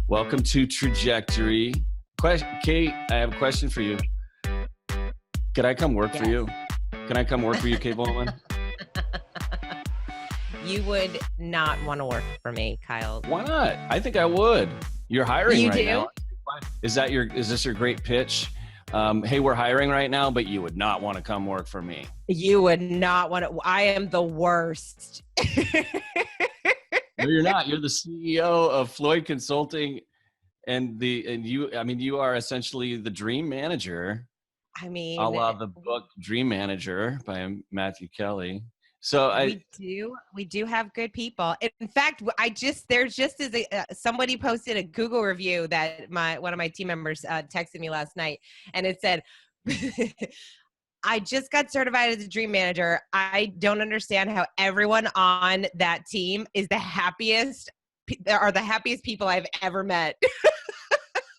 Welcome to Trajectory. Kate, I have a question for you. Could I come work for you? Can I come work for you, Kate Bowman? You would not want to work for me, Kyle. Why not? I think I would. You're hiring You right do? now. Is this your great pitch? Hey, we're hiring right now, but you would not want to come work for me. You would not want to. I am the worst. No, you're not. You're the CEO of Floyd Consulting, and you are essentially the dream manager. I mean, a la the book Dream Manager by Matthew Kelly. So we do have good people. In fact, somebody posted a Google review that one of my team members texted me last night, and it said, I just got certified as a dream manager. I don't understand how everyone on that team is the happiest people I've ever met.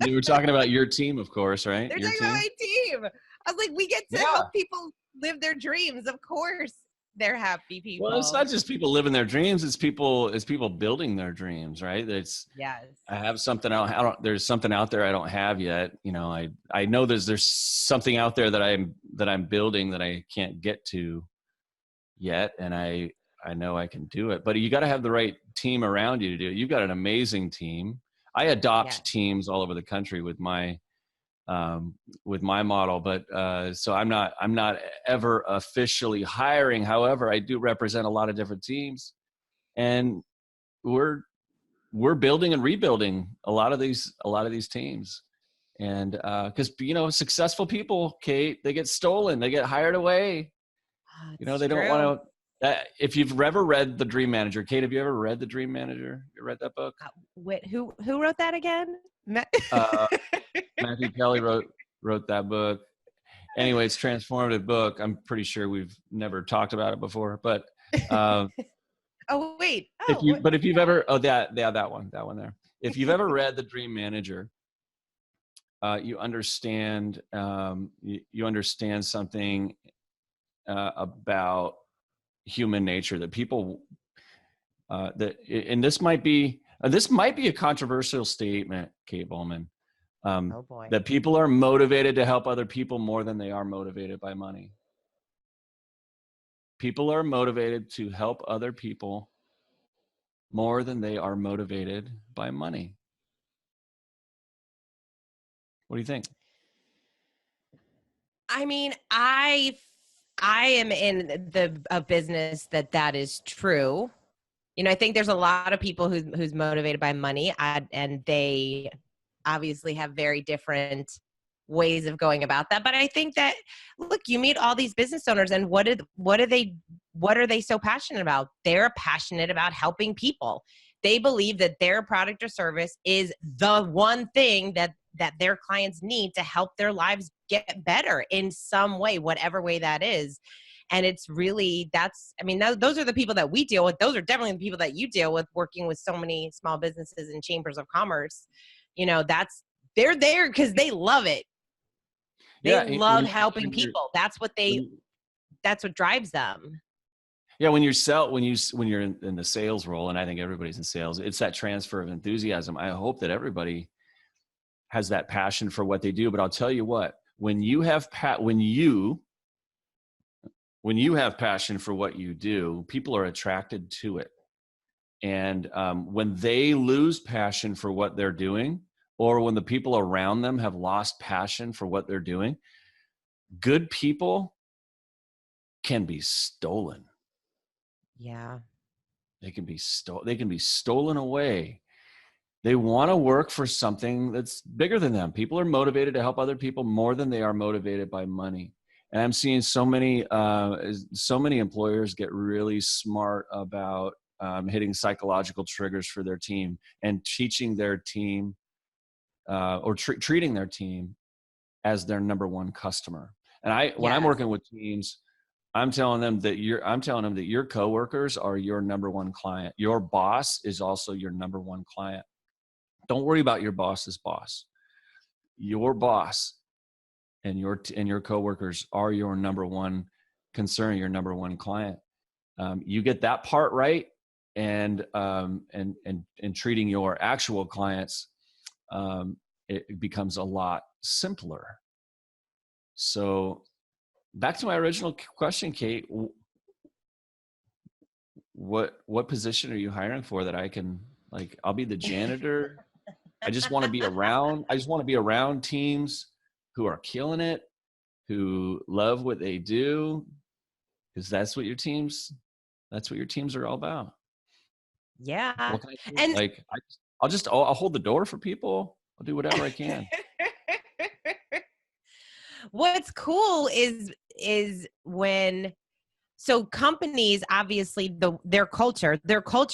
You were talking about your team, of course, right? They're talking about my team. I was like, we get to help people live their dreams. Of course, they're happy people. Well, it's not just people living their dreams. It's people building their dreams, right? Yes. I have something there's something out there I don't have yet. You know, I know there's something out there that I'm building that I can't get to yet, and I know I can do it. But you got to have the right team around you to do it. You've got an amazing team. I adopt teams all over the country with my model, but so I'm not ever officially hiring. However, I do represent a lot of different teams, and we're building and rebuilding a lot of these teams. And because successful people, Kate, they get stolen, they get hired away. They don't want to. If you've ever read The Dream Manager, Kate, have you ever read The Dream Manager? You read that book? Who wrote that again? Matthew Kelly wrote that book. Anyway, it's a transformative book. I'm pretty sure we've never talked about it before, but oh wait. If you've ever that one there. If you've ever read The Dream Manager, you understand something about human nature that people and this might be a controversial statement, Kate Bowman. Oh boy. That people are motivated to help other people more than they are motivated by money. People are motivated to help other people more than they are motivated by money. What do you think? I mean, I am in a business that is true. I think there's a lot of people who's motivated by money, and they obviously have very different ways of going about that. But I think that, look, you meet all these business owners, and what are they so passionate about? They're passionate about helping people. They believe that their product or service is the one thing that their clients need to help their lives get better in some way, whatever way that is. And it's really, those are the people that we deal with. Those are definitely the people that you deal with, working with so many small businesses and chambers of commerce. They're there because they love it. They love helping people. That's what drives them. Yeah, when you're in the sales role, and I think everybody's in sales, it's that transfer of enthusiasm. I hope that everybody has that passion for what they do. But I'll tell you what, when you have passion for what you do, people are attracted to it. And when they lose passion for what they're doing, or when the people around them have lost passion for what they're doing, good people can be stolen. Yeah. They can be stolen away. They want to work for something that's bigger than them. People are motivated to help other people more than they are motivated by money. And I'm seeing so many employers get really smart about hitting psychological triggers for their team and teaching their team or treating their team as their number one customer. And when I'm working with teams, I'm telling them that your coworkers are your number one client. Your boss is also your number one client. Don't worry about your boss's boss. Your boss and your coworkers are your number one concern, your number one client. You get that part right, and treating your actual clients it becomes a lot simpler. So back to my original question, Kate, what position are you hiring for that I can, like, I'll be the janitor. I just want to be around teams who are killing it, who love what they do, because that's what your teams are all about. Yeah. What can I do? And Like, I'll hold the door for people. I'll do whatever I can. what's cool is when so companies obviously their culture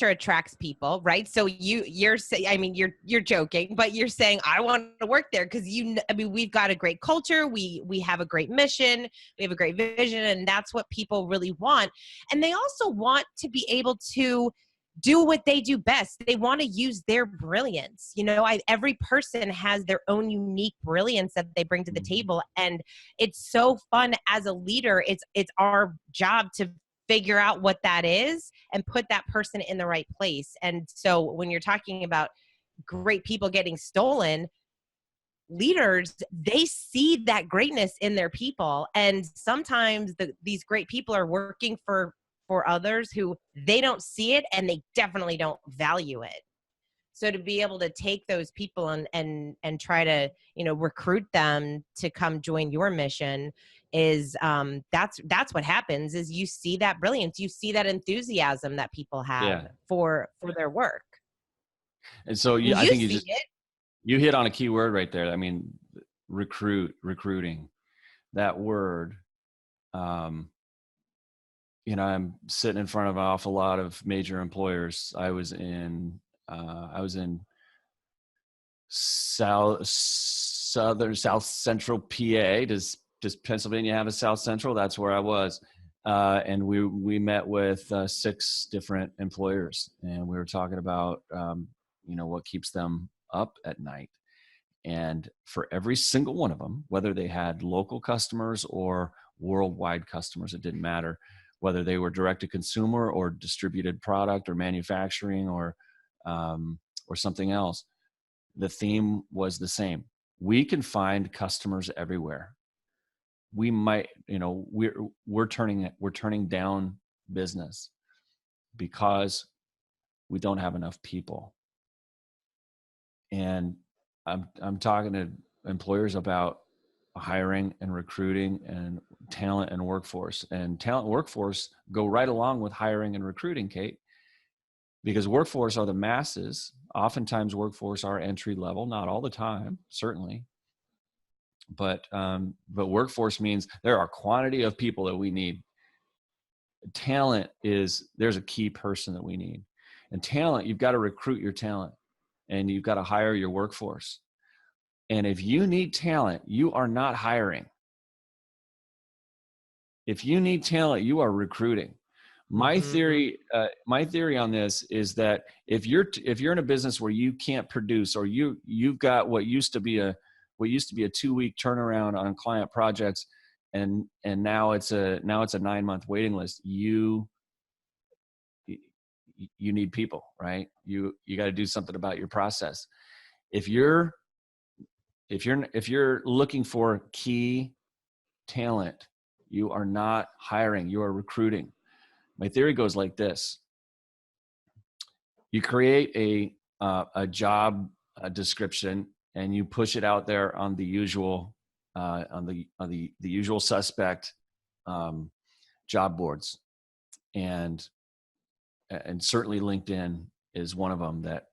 attracts people, right? So you're saying, I mean, you're joking, but you're saying I want to work there because I mean, we've got a great culture, we have a great mission, we have a great vision, and that's what people really want. And they also want to be able to do what they do best. They want to use their brilliance. Every person has their own unique brilliance that they bring to the table, and it's so fun as a leader. It's our job to figure out what that is and put that person in the right place. And so when you're talking about great people getting stolen, leaders, they see that greatness in their people, and sometimes these great people are working for others who they don't see it and they definitely don't value it. So to be able to take those people and try to recruit them to come join your mission is that's what happens. Is you see that brilliance, you see that enthusiasm that people have Yeah. for their work, And so and I you think see it. you hit on a key word right there. I mean, recruiting, that word. I'm sitting in front of an awful lot of major employers. I was in South Central PA. Does Pennsylvania have a South Central? That's where I was. And we met with 6 different employers, and we were talking about what keeps them up at night. And for every single one of them, whether they had local customers or worldwide customers, it didn't matter. Whether they were direct to consumer or distributed product or manufacturing or something else, the theme was the same. We can find customers everywhere. We might, we're turning down business because we don't have enough people. And I'm talking to employers about hiring and recruiting and talent and workforce. And talent and workforce go right along with hiring and recruiting, Kate, because workforce are the masses. Oftentimes workforce are entry level, not all the time, certainly. But workforce means there are quantity of people that we need. Talent there's a key person that we need. And talent, you've got to recruit your talent and you've got to hire your workforce. And if you need talent, you are not hiring. If you need talent, you are recruiting. My theory on this is that if you're in a business where you can't produce, or you've got what used to be a 2-week turnaround on client projects, and now it's a 9-month waiting list, you need people, right? You got to do something about your process. If you're looking for key talent, you are not hiring, you are recruiting. My theory goes like this. You create a job description and you push it out there on the usual the usual suspect job boards, and certainly LinkedIn is one of them that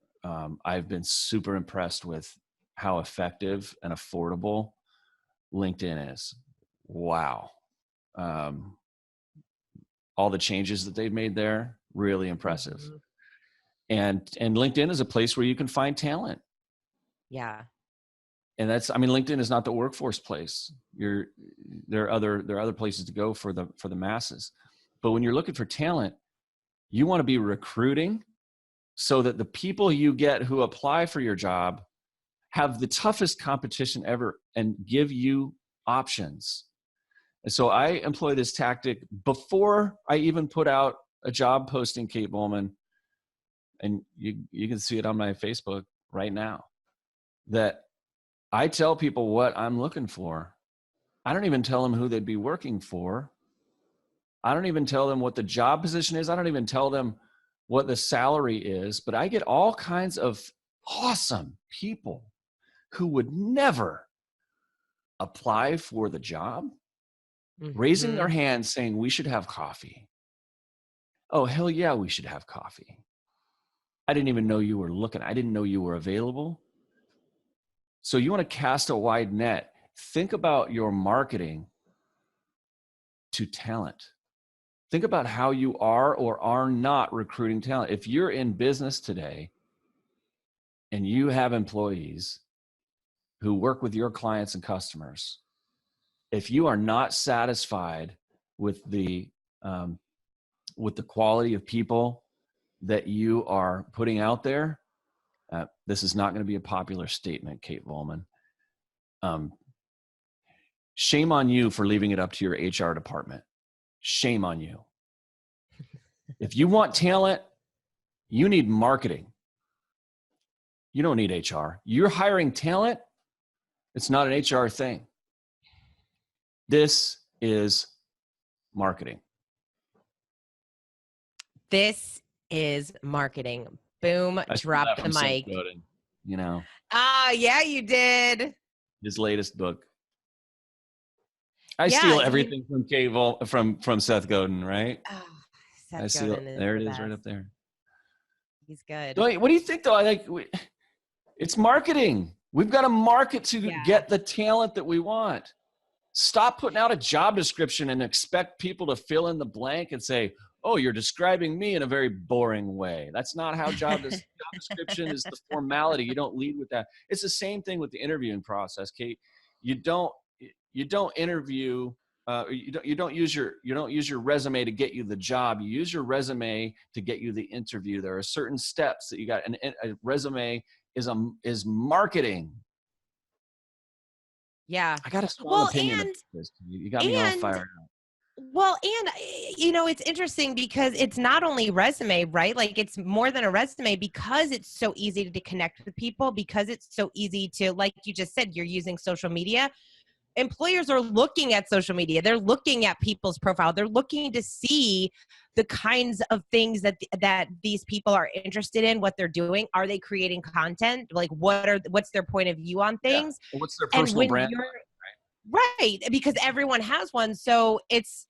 I've been super impressed with how effective and affordable LinkedIn is. Wow. All the changes that they've made there, really impressive. And LinkedIn is a place where you can find talent. Yeah. And LinkedIn is not the workforce place. There are other places to go for the masses. But when you're looking for talent, you want to be recruiting so that the people you get who apply for your job have the toughest competition ever and give you options. And so I employ this tactic before I even put out a job posting, Kate Bowman, and you can see it on my Facebook right now. that I tell people what I'm looking for. I don't even tell them who they'd be working for. I don't even tell them what the job position is. I don't even tell them what the salary is, but I get all kinds of awesome people who would never apply for the job, raising their hand saying, we should have coffee. Oh, hell yeah, we should have coffee. I didn't even know you were looking. I didn't know you were available. So you want to cast a wide net. Think about your marketing to talent. Think about how you are or are not recruiting talent. If you're in business today and you have employees who work with your clients and customers, if you are not satisfied with the quality of people that you are putting out there, this is not going to be a popular statement, Kate Volman. Shame on you for leaving it up to your HR department. Shame on you. If you want talent, you need marketing. You don't need HR. You're hiring talent. It's not an HR thing. This is marketing. This is marketing. Boom, drop the mic. You know. Yeah, you did. His latest book. I steal everything from Seth Godin, right? Oh, Seth Godin is there it is, right up there. He's good. What do you think, though? It's marketing. We've got to market to get the talent that we want. Stop putting out a job description and expect people to fill in the blank and say, oh, you're describing me in a very boring way. That's not how job description is. The formality. You don't lead with that. It's the same thing with the interviewing process, Kate. You don't interview. You don't use your resume to get you the job. You use your resume to get you the interview. There are certain steps that you got. And a resume is marketing. Yeah. I got a strong opinion of this. You got me all fired up. Well, and it's interesting because it's not only resume, right? Like it's more than a resume because it's so easy to connect with people, because it's so easy to, like you just said, you're using social media. Employers are looking at social media. They're looking at people's profile. They're looking to see the kinds of things that these people are interested in, what they're doing. Are they creating content? Like what's their point of view on things? Yeah. What's their personal brand? Right, because everyone has one. So it's,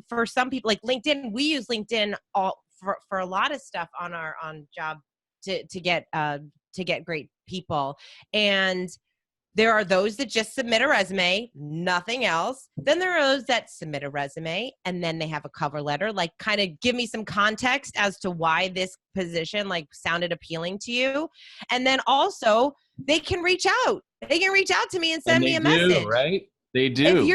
for some people, like LinkedIn, we use LinkedIn for a lot of stuff on job to get great people. And there are those that just submit a resume, nothing else. Then there are those that submit a resume and then they have a cover letter, like kind of give me some context as to why this position like sounded appealing to you. And then also they can reach out. They can reach out to me and send me a message. Right? They do.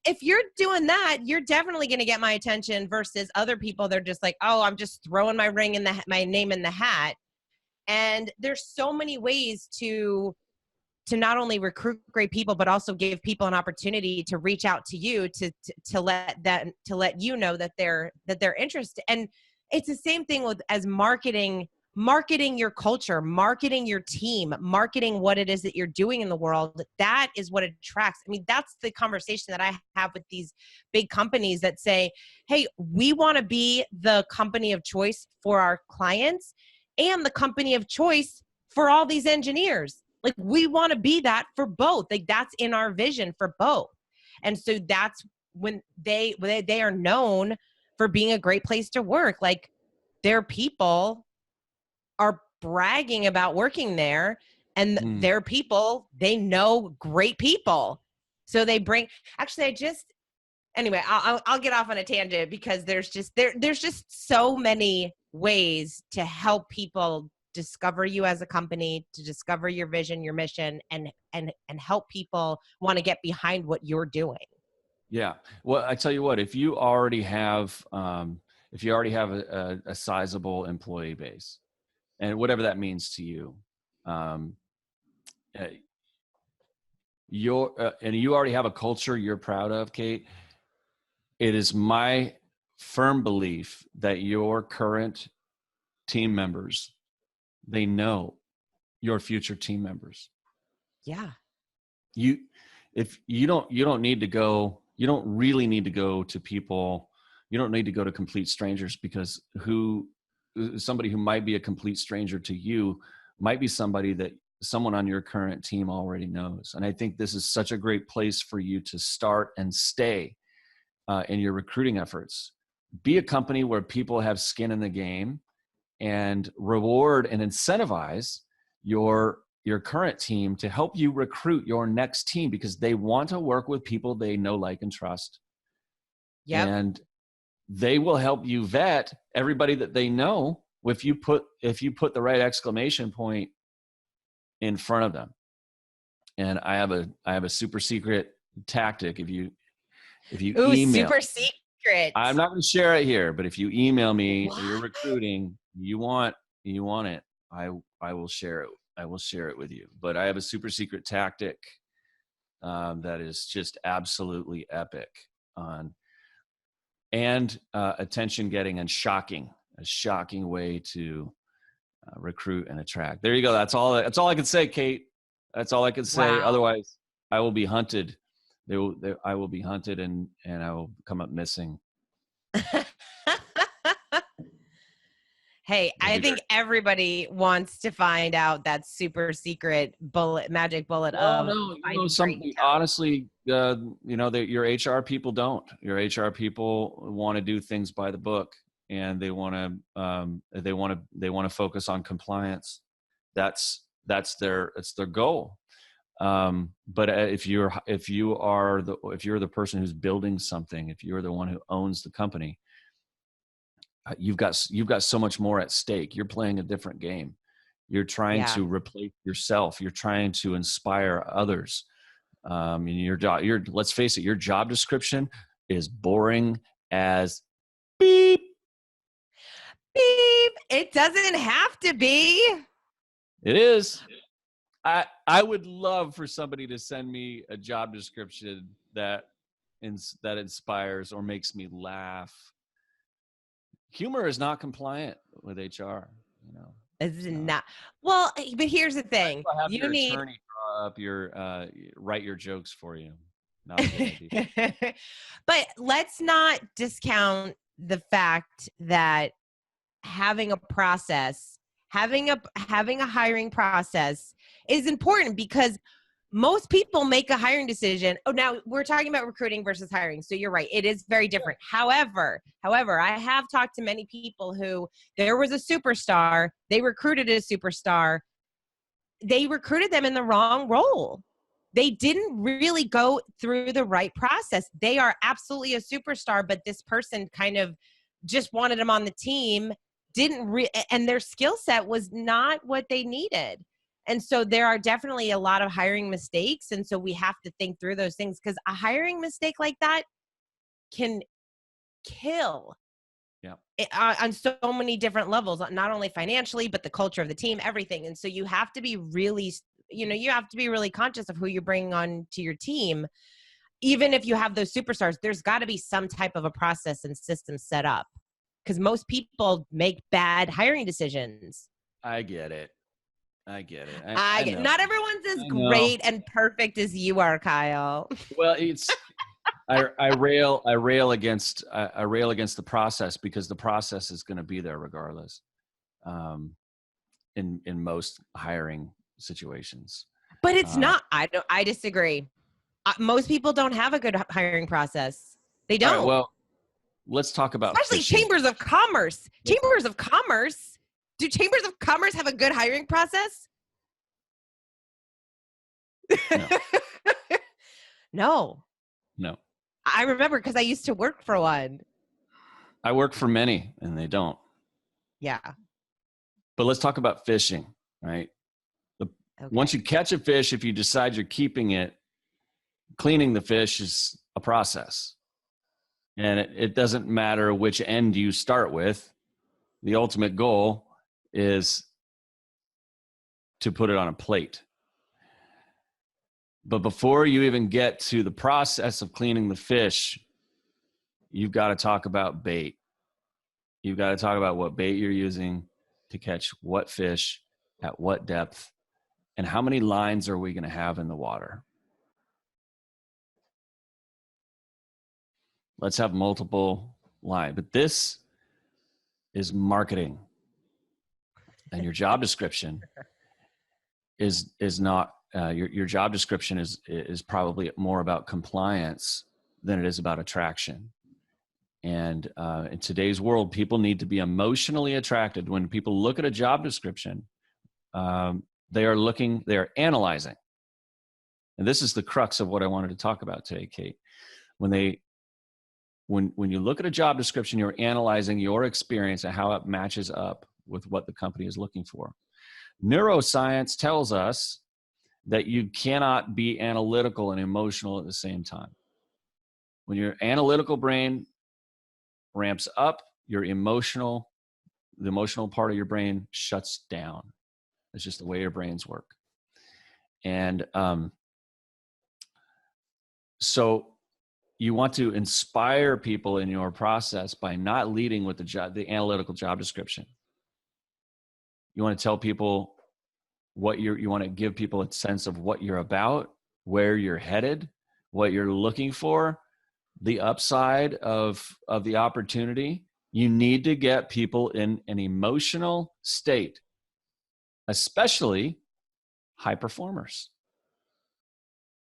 If you're doing that, you're definitely going to get my attention versus other people. They're just like, oh, I'm just throwing my name in the hat. And there's so many ways to not only recruit great people, but also give people an opportunity to reach out to you to let you know that they're interested. And it's the same thing as marketing your culture, marketing your team, marketing what it is that you're doing in the world. That is what attracts. I mean, that's the conversation that I have with these big companies that say, hey, we want to be the company of choice for our clients and the company of choice for all these engineers. Like we want to be that for both. Like that's in our vision for both. And so that's when they are known for being a great place to work. Like their people are bragging about working there, and their people, they know great people. So they bring, actually, anyway, I'll get off on a tangent because there's just so many ways to help people discover you as a company, to discover your vision, your mission, and help people want to get behind what you're doing. Yeah. Well, I tell you what, if you already have a sizable employee base, and whatever that means to you, and you already have a culture you're proud of, Kate, it is my firm belief that your current team members, they know your future team members. Yeah. You, if you don't need to go, you don't really need to go to people. You don't need to go to complete strangers, because somebody who might be a complete stranger to you might be somebody that someone on your current team already knows. And I think this is such a great place for you to start and stay in your recruiting efforts. Be a company where people have skin in the game, and reward and incentivize your current team to help you recruit your next team, because they want to work with people they know, like, and trust. Yep. And they will help you vet everybody that they know if you put the right exclamation point in front of them. And I have a super secret tactic. If you Ooh, email, super secret. I'm not going to share it here, but if you email me, What? you're recruiting, you want it, I will share it. I will share it with you. But I have a super secret tactic that is just absolutely epic on and attention getting and a shocking way to recruit and attract. There you go. That's all I can say, Kate. That's all I can say. Wow. Otherwise, I will be hunted. I will be hunted, and I will come up missing. Hey, I think everybody wants to find out that super secret magic bullet Well, of finding great talent. honestly, your HR people don't. Your HR people want to do things by the book, and they want to focus on compliance. That's their goal. But if you're the person who's building something, if you're the one who owns the company, you've got so much more at stake. You're playing a different game. You're trying to replace yourself. You're trying to inspire others. And let's face it, your job description is boring as beep. Beep. It doesn't have to be. It is. I would love for somebody to send me a job description that inspires or makes me laugh. Humor is not compliant with HR. It's not. Well, but here's the thing. Have You your need attorney draw up write your jokes for you. Not a good idea. But let's not discount the fact that having a process, having a hiring process is important, because most people make a hiring decision. Oh, now we're talking about recruiting versus hiring. So you're right. It is very different. However, I have talked to many people who there was a superstar. They recruited a superstar. They recruited them in the wrong role. They didn't really go through the right process. They are absolutely a superstar, but this person kind of just wanted them on the team, and their skill set was not what they needed. And so there are definitely a lot of hiring mistakes. And so we have to think through those things, because a hiring mistake like that can kill on so many different levels, not only financially, but the culture of the team, everything. And so you have to be really, conscious of who you're bringing on to your team. Even if you have those superstars, there's got to be some type of a process and system set up, because most people make bad hiring decisions. I get it. Not everyone's as great and perfect as you are, Kyle. Well, I rail against the process, because the process is going to be there regardless. In most hiring situations, but it's not. I disagree. Most people don't have a good hiring process. They don't. Right, well, let's talk about especially fishing. Chambers of Commerce. Chambers of Commerce. Do Chambers of Commerce have a good hiring process? No. No. I remember, because I used to work for one. I work for many, and they don't. Yeah. But let's talk about fishing, right? Once you catch a fish, if you decide you're keeping it, cleaning the fish is a process. And it doesn't matter which end you start with. The ultimate goal is to put it on a plate. But before you even get to the process of cleaning the fish, you've got to talk about bait. You've got to talk about what bait you're using to catch what fish at what depth, And how many lines are we going to have in the water? Let's have multiple lines. But this is marketing. And your job description is not, your job description is probably more about compliance than it is about attraction. And in today's world, people need to be emotionally attracted. When people look at a job description, they are analyzing. And this is the crux of what I wanted to talk about today, Kate. When you look at a job description, you're analyzing your experience and how it matches up with what the company is looking for. Neuroscience tells us that you cannot be analytical and emotional at the same time. When your analytical brain ramps up, the emotional part of your brain shuts down. It's just the way your brains work. And so you want to inspire people in your process by not leading with the analytical job description. You want to tell people you want to give people a sense of what you're about, where you're headed, what you're looking for, the upside of the opportunity. You need to get people in an emotional state, especially high performers.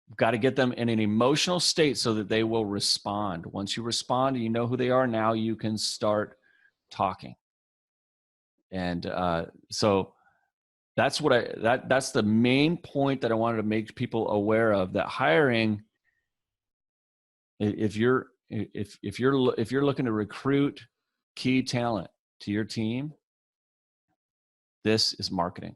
You've got to get them in an emotional state so that they will respond. Once you respond and you know who they are, now you can start talking. And so that's that's the main point that I wanted to make people aware of, that hiring, if you're looking to recruit key talent to your team, this is marketing.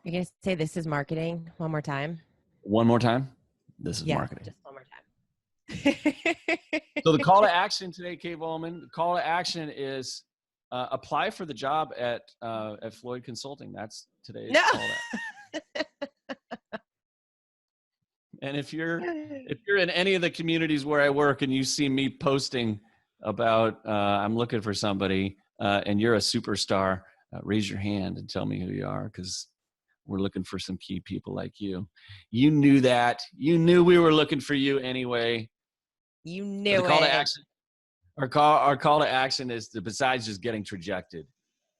You're going to say this is marketing one more time? One more time? This is marketing. Just one more time. So the call to action today, Kate Volman, the call to action is apply for the job at Floyd Consulting. That's today's call to action. And if you're in any of the communities where I work and you see me posting about I'm looking for somebody and you're a superstar, raise your hand and tell me who you are, because we're looking for some key people like you. You knew that. You knew we were looking for you anyway. You knew it. Our call to action is besides just getting trajected.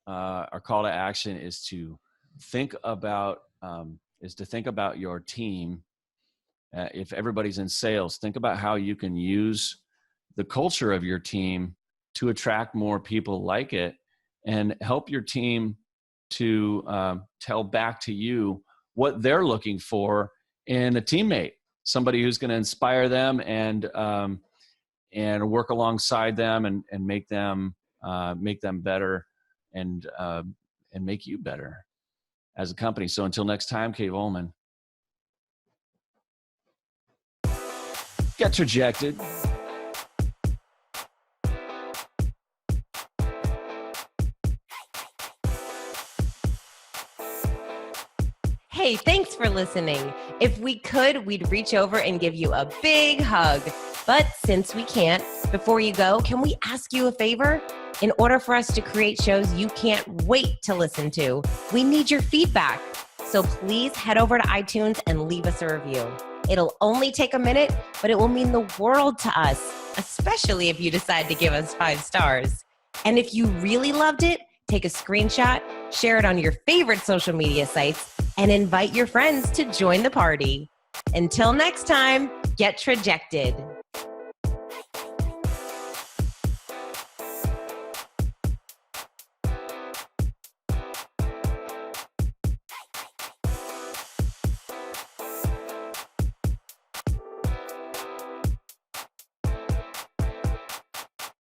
Our call to action is to think about your team. If everybody's in sales, think about how you can use the culture of your team to attract more people like it, and help your team to tell back to you what they're looking for in a teammate, somebody who's going to inspire them and work alongside them and make them better and make you better as a company. So until next time, Kate Volman, get trajected. Hey, thanks for listening. If we could, we'd reach over and give you a big hug. But since we can't, before you go, can we ask you a favor? In order for us to create shows you can't wait to listen to, we need your feedback. So please head over to iTunes and leave us a review. It'll only take a minute, but it will mean the world to us, especially if you decide to give us 5 stars. And if you really loved it, take a screenshot, share it on your favorite social media sites, and invite your friends to join the party. Until next time, get trajected.